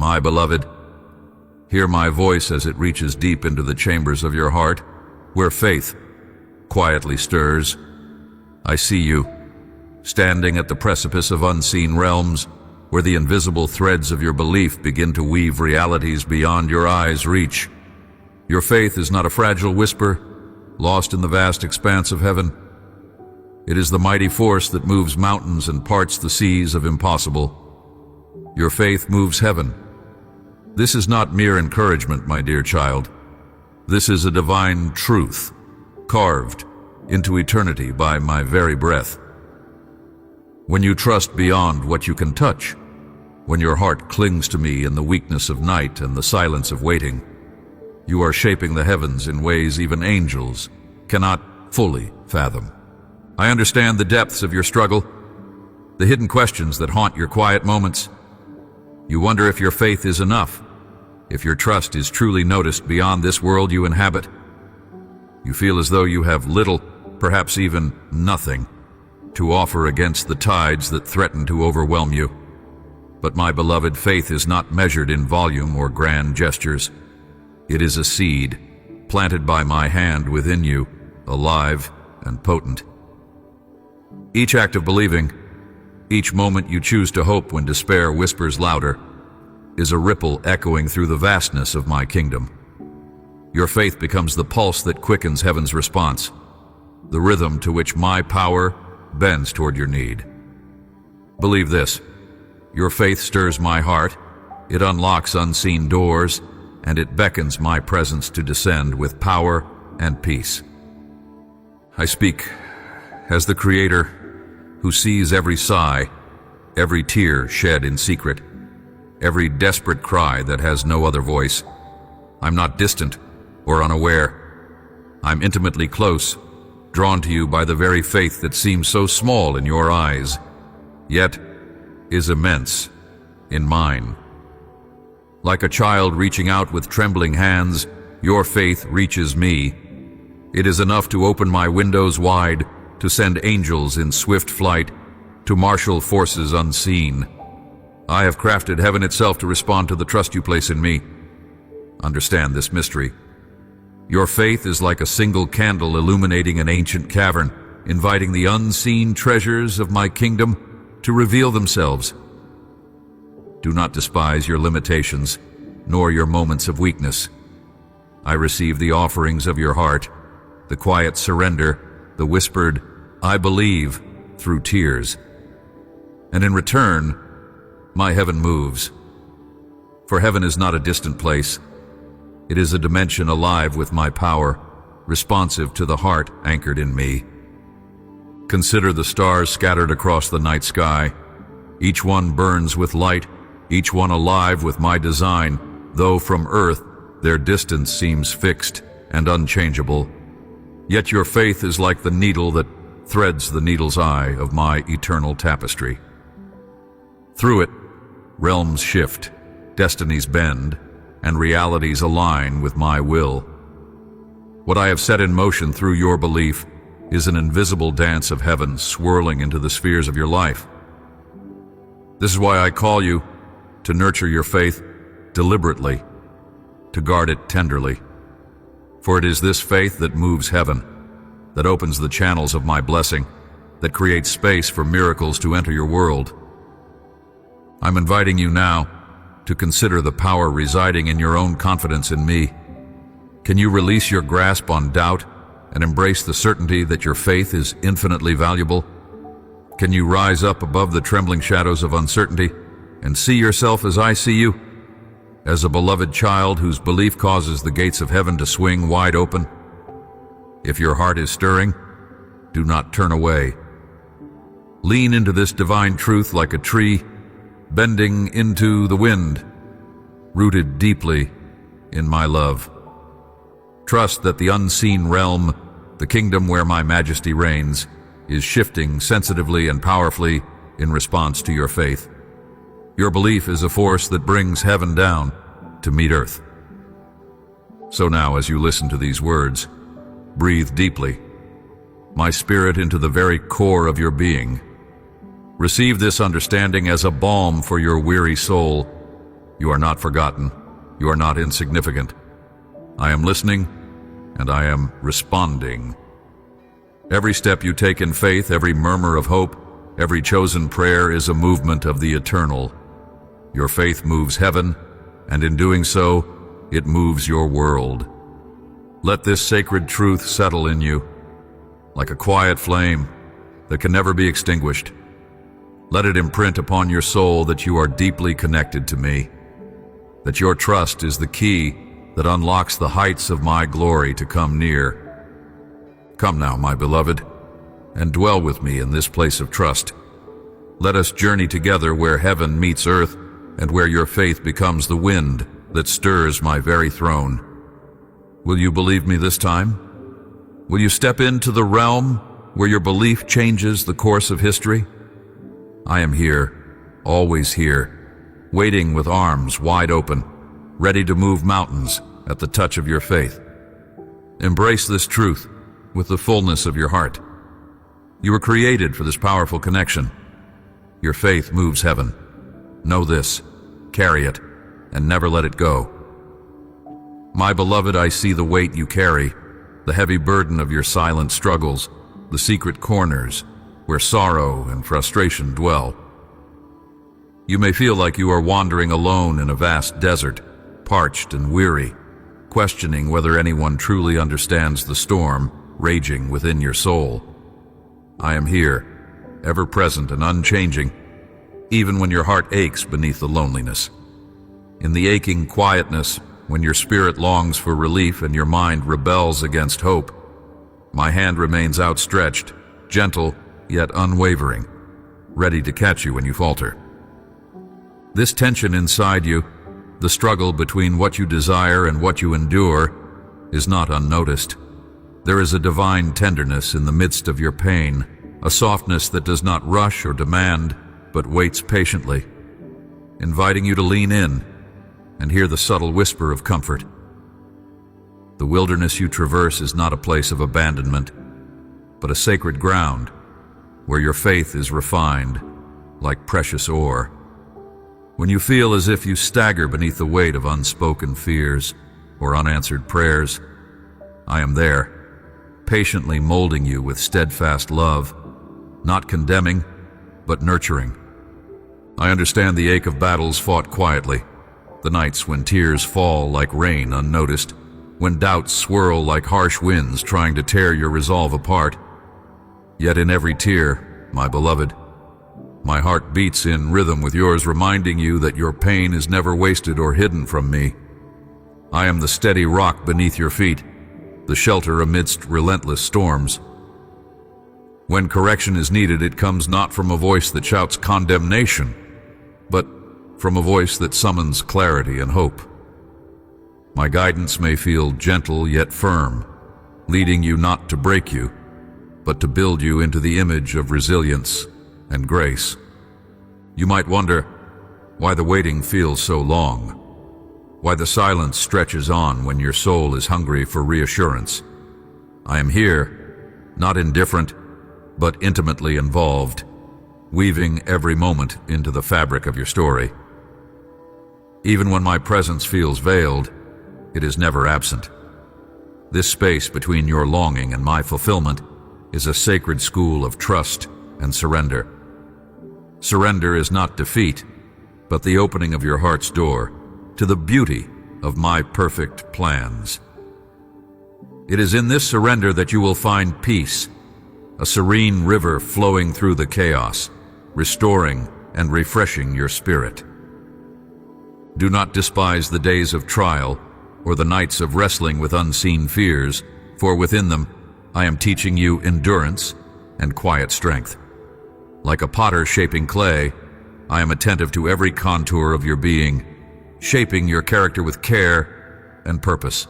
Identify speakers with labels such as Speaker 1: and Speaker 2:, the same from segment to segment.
Speaker 1: My beloved, hear my voice as it reaches deep into the chambers of your heart, where faith quietly stirs. I see you, standing at the precipice of unseen realms, where the invisible threads of your belief begin to weave realities beyond your eyes' reach. Your faith is not a fragile whisper, lost in the vast expanse of heaven. It is the mighty force that moves mountains and parts the seas of impossible. Your faith moves heaven. This is not mere encouragement, my dear child. This is a divine truth, carved into eternity by my very breath. When you trust beyond what you can touch, when your heart clings to me in the weakness of night and the silence of waiting, you are shaping the heavens in ways even angels cannot fully fathom. I understand the depths of your struggle, the hidden questions that haunt your quiet moments. You wonder if your faith is enough, if your trust is truly noticed beyond this world you inhabit. You feel as though you have little, perhaps even nothing, to offer against the tides that threaten to overwhelm you. But my beloved, faith is not measured in volume or grand gestures. It is a seed, planted by my hand within you, alive and potent. Each act of believing, each moment you choose to hope when despair whispers louder, is a ripple echoing through the vastness of my kingdom. Your faith becomes the pulse that quickens heaven's response, the rhythm to which my power bends toward your need. Believe this. Your faith stirs my heart, it unlocks unseen doors, and it beckons my presence to descend with power and peace. I speak as the Creator who sees every sigh, every tear shed in secret, every desperate cry that has no other voice. I'm not distant or unaware. I'm intimately close, drawn to you by the very faith that seems so small in your eyes, yet is immense in mine. Like a child reaching out with trembling hands, your faith reaches me. It is enough to open my windows wide, to send angels in swift flight, to marshal forces unseen. I have crafted heaven itself to respond to the trust you place in me. Understand this mystery. Your faith is like a single candle illuminating an ancient cavern, inviting the unseen treasures of my kingdom to reveal themselves. Do not despise your limitations, nor your moments of weakness. I receive the offerings of your heart, the quiet surrender, the whispered, I believe, through tears. And in return, my heaven moves. For heaven is not a distant place. It is a dimension alive with my power, responsive to the heart anchored in me. Consider the stars scattered across the night sky. Each one burns with light, each one alive with my design, though from earth their distance seems fixed and unchangeable. Yet your faith is like the needle that threads the needle's eye of my eternal tapestry. Through it, realms shift, destinies bend, and realities align with my will. What I have set in motion through your belief is an invisible dance of heaven swirling into the spheres of your life. This is why I call you to nurture your faith deliberately, to guard it tenderly. For it is this faith that moves heaven, that opens the channels of my blessing, that creates space for miracles to enter your world. I'm inviting you now to consider the power residing in your own confidence in me. Can you release your grasp on doubt and embrace the certainty that your faith is infinitely valuable? Can you rise up above the trembling shadows of uncertainty and see yourself as I see you, as a beloved child whose belief causes the gates of heaven to swing wide open? If your heart is stirring, do not turn away. Lean into this divine truth like a tree, bending into the wind, rooted deeply in my love. Trust that the unseen realm, the kingdom where my majesty reigns, is shifting sensitively and powerfully in response to your faith. Your belief is a force that brings heaven down to meet earth. So now, as you listen to these words, breathe deeply, my spirit into the very core of your being. Receive this understanding as a balm for your weary soul. You are not forgotten. You are not insignificant. I am listening, and I am responding. Every step you take in faith, every murmur of hope, every chosen prayer is a movement of the eternal. Your faith moves heaven, and in doing so, it moves your world. Let this sacred truth settle in you, like a quiet flame that can never be extinguished. Let it imprint upon your soul that you are deeply connected to me, that your trust is the key that unlocks the heights of my glory to come near. Come now, my beloved, and dwell with me in this place of trust. Let us journey together where heaven meets earth and where your faith becomes the wind that stirs my very throne. Will you believe me this time? Will you step into the realm where your belief changes the course of history? I am here, always here, waiting with arms wide open, ready to move mountains at the touch of your faith. Embrace this truth with the fullness of your heart. You were created for this powerful connection. Your faith moves heaven. Know this, carry it, and never let it go. My beloved, I see the weight you carry, the heavy burden of your silent struggles, the secret corners where sorrow and frustration dwell. You may feel like you are wandering alone in a vast desert, parched and weary, questioning whether anyone truly understands the storm raging within your soul. I am here, ever present and unchanging, even when your heart aches beneath the loneliness. In the aching quietness, when your spirit longs for relief and your mind rebels against hope, my hand remains outstretched, gentle yet unwavering, ready to catch you when you falter. This tension inside you, the struggle between what you desire and what you endure, is not unnoticed. There is a divine tenderness in the midst of your pain, a softness that does not rush or demand, but waits patiently, inviting you to lean in and hear the subtle whisper of comfort. The wilderness you traverse is not a place of abandonment, but a sacred ground where your faith is refined like precious ore. When you feel as if you stagger beneath the weight of unspoken fears or unanswered prayers, I am there, patiently molding you with steadfast love, not condemning, but nurturing. I understand the ache of battles fought quietly, the nights when tears fall like rain unnoticed, when doubts swirl like harsh winds trying to tear your resolve apart. Yet in every tear, my beloved, my heart beats in rhythm with yours, reminding you that your pain is never wasted or hidden from me. I am the steady rock beneath your feet, the shelter amidst relentless storms. When correction is needed, it comes not from a voice that shouts condemnation, but from a voice that summons clarity and hope. My guidance may feel gentle yet firm, leading you not to break you, but to build you into the image of resilience and grace. You might wonder why the waiting feels so long, why the silence stretches on when your soul is hungry for reassurance. I am here, not indifferent, but intimately involved, weaving every moment into the fabric of your story. Even when my presence feels veiled, it is never absent. This space between your longing and my fulfillment is a sacred school of trust and surrender. Surrender is not defeat, but the opening of your heart's door to the beauty of my perfect plans. It is in this surrender that you will find peace, a serene river flowing through the chaos, restoring and refreshing your spirit. Do not despise the days of trial or the nights of wrestling with unseen fears, for within them I am teaching you endurance and quiet strength. Like a potter shaping clay, I am attentive to every contour of your being, shaping your character with care and purpose.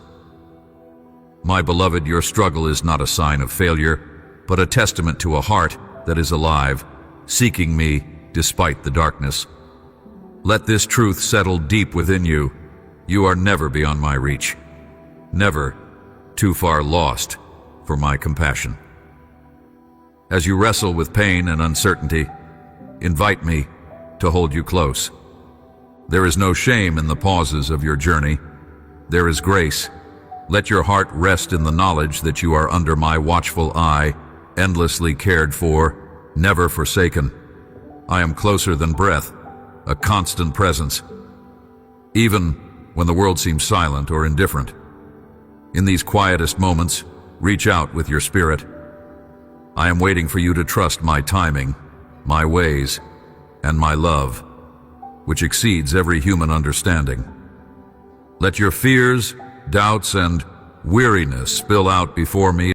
Speaker 1: My beloved, your struggle is not a sign of failure, but a testament to a heart that is alive, seeking me despite the darkness. Let this truth settle deep within you. You are never beyond my reach, never too far lost for my compassion. As you wrestle with pain and uncertainty, invite me to hold you close. There is no shame in the pauses of your journey. There is grace. Let your heart rest in the knowledge that you are under my watchful eye, endlessly cared for, never forsaken. I am closer than breath, a constant presence, even when the world seems silent or indifferent. In these quietest moments, reach out with your spirit. I am waiting for you to trust my timing, my ways, and my love, which exceeds every human understanding. Let your fears, doubts, and weariness spill out before me